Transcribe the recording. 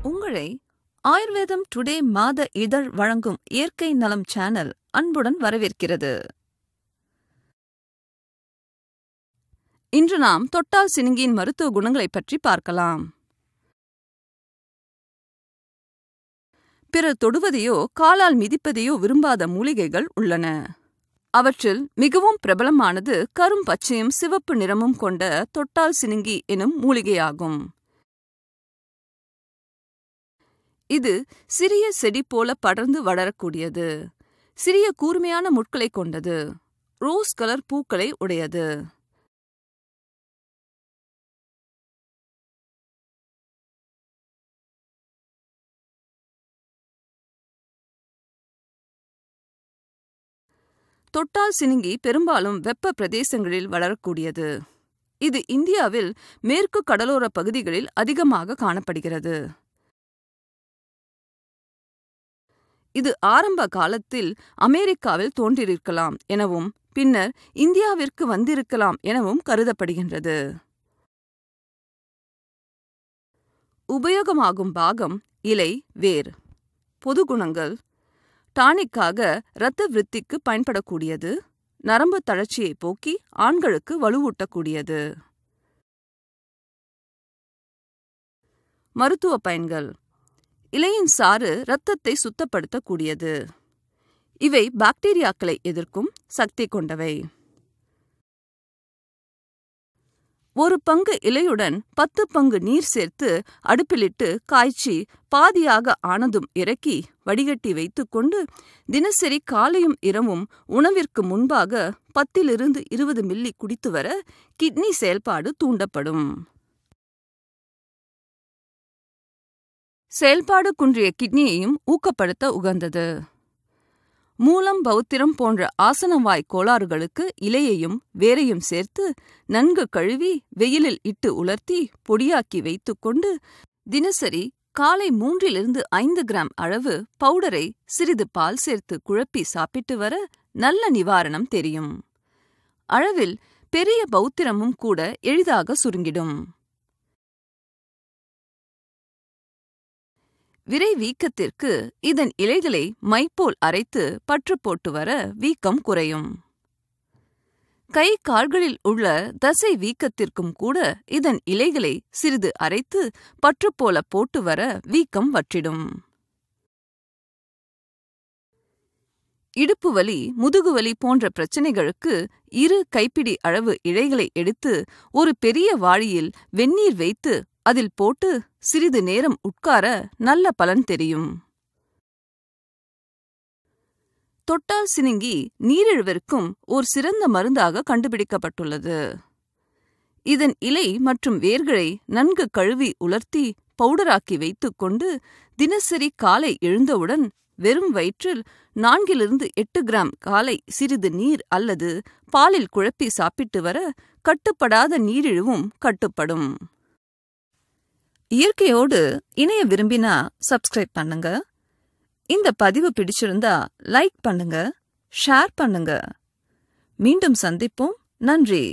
உங்களை ஆயுர்வேதம் டுடே மாத இதழ் வழங்கும் இயற்கை நலம் சேனல் அன்புடன் வரவேற்கிறது. இன்று நாம் தொட்டால் சினுங்கியின் மருத்துவ குணங்களைப் பற்றி பார்க்கலாம். பிறர் தொடுவதையோ காலால் மிதிப்பதையோ விரும்பாத மூலிகைகள் உள்ளன. அவற்றில் மிகவும் பிரபலமானது கரும் பச்சையும் சிவப்பு நிறமும் கொண்ட தொட்டால் சினுங்கி எனும் மூலிகையாகும். இது சிறிய செடி போல படர்ந்து வளரக்கூடியது. சிறிய கூர்மையான முட்களை கொண்டது. ரோஸ் கலர் பூக்களை உடையது. தொட்டால் சினுங்கி பெரும்பாலும் வெப்ப பிரதேசங்களில் வளரக்கூடியது. இது இந்தியாவில் மேற்கு கடலோர பகுதிகளில் அதிகமாக காணப்படுகிறது. இது ஆரம்ப காலத்தில் அமெரிக்காவில் தோன்றியிருக்கலாம் எனவும் பின்னர் இந்தியாவிற்கு வந்திருக்கலாம் எனவும் கருதப்படுகின்றது. உபயோகமாகும் பாகம் இலை, வேர். பொது குணங்கள்: டானிக்காக இரத்த விருத்திக்கு பயன்படக்கூடியது. நரம்பு தளர்ச்சியை போக்கி ஆண்களுக்கு வலுவூட்டக்கூடியது. மருத்துவ பயன்கள்: இலையின் சாறு இரத்தத்தை சுத்தப்படுத்தக்கூடியது. இவை பாக்டீரியாக்களை எதிர்க்கும் சக்தி கொண்டவை. 1 பங்கு இலையுடன் 10 பங்கு நீர் சேர்த்து அடுப்பிலிட்டு காய்ச்சி பாதியாக ஆனதும் இறக்கி வடிகட்டி வைத்துக்கொண்டு தினசரி காலையும் இரவும் உணவிற்கு முன்பாக 10 to 20 மில்லி குடித்து வர கிட்னி செயல்பாடு தூண்டப்படும். செயல்பாடு குன்றிய கிட்னியையும் ஊக்கப்படுத்த உகந்தது. மூலம், பௌத்திரம் போன்ற ஆசனவாய் கோளாறுகளுக்கு இலையையும் வேரையும் சேர்த்து நன்கு கழுவி வெயிலில் இட்டு உலர்த்தி பொடியாக்கி வைத்துக்கொண்டு தினசரி காலை 3 to 5 கிராம் அளவு பவுடரை சிறிது பால் சேர்த்து குழப்பி சாப்பிட்டு வர நல்ல நிவாரணம் தெரியும். அளவில் பெரிய பௌத்திரமும் கூட எளிதாக சுருங்கிடும். விரை வீக்கத்திற்கு இதன் இலைகளை மைப்போல் அரைத்து பற்று போட்டு வர வீக்கம் குறையும். கை கால்களில் உள்ள தசை வீக்கத்திற்கும் கூட இதன் இலைகளை சிறிது அரைத்து பற்று போல போட்டு வர வீக்கம் வற்றிடும். இடுப்பு வலி, முதுகுவலி போன்ற பிரச்சனைகளுக்கு 2 கைப்பிடி அளவு இலைகளை எடுத்து ஒரு பெரிய வாளியில் வெந்நீர் வைத்து அதில் போட்டு சிறிது நேரம் உட்கார நல்ல பலன் தெரியும். தொட்டால் சினுங்கி நீரிழிவிற்கும் ஒரு சிறந்த மருந்தாக கண்டுபிடிக்கப்பட்டுள்ளது. இதன் இலை மற்றும் வேர்களை நன்கு கழுவி உலர்த்தி பவுடராக்கி வைத்துக்கொண்டு தினசரி காலை எழுந்தவுடன் வெறும் வயிற்றில் 4 to 8 கிராம் காலை சிறிது நீர் அல்லது பாலில் குழப்பி சாப்பிட்டு வர கட்டுப்படாத நீரிழிவும் கட்டுப்படும். இயற்கையோடு இணைய விரும்பினா சப்ஸ்கிரைப் பண்ணுங்க. இந்த பதிவு பிடிச்சிருந்தா லைக் பண்ணுங்க, ஷேர் பண்ணுங்க. மீண்டும் சந்திப்போம். நன்றி.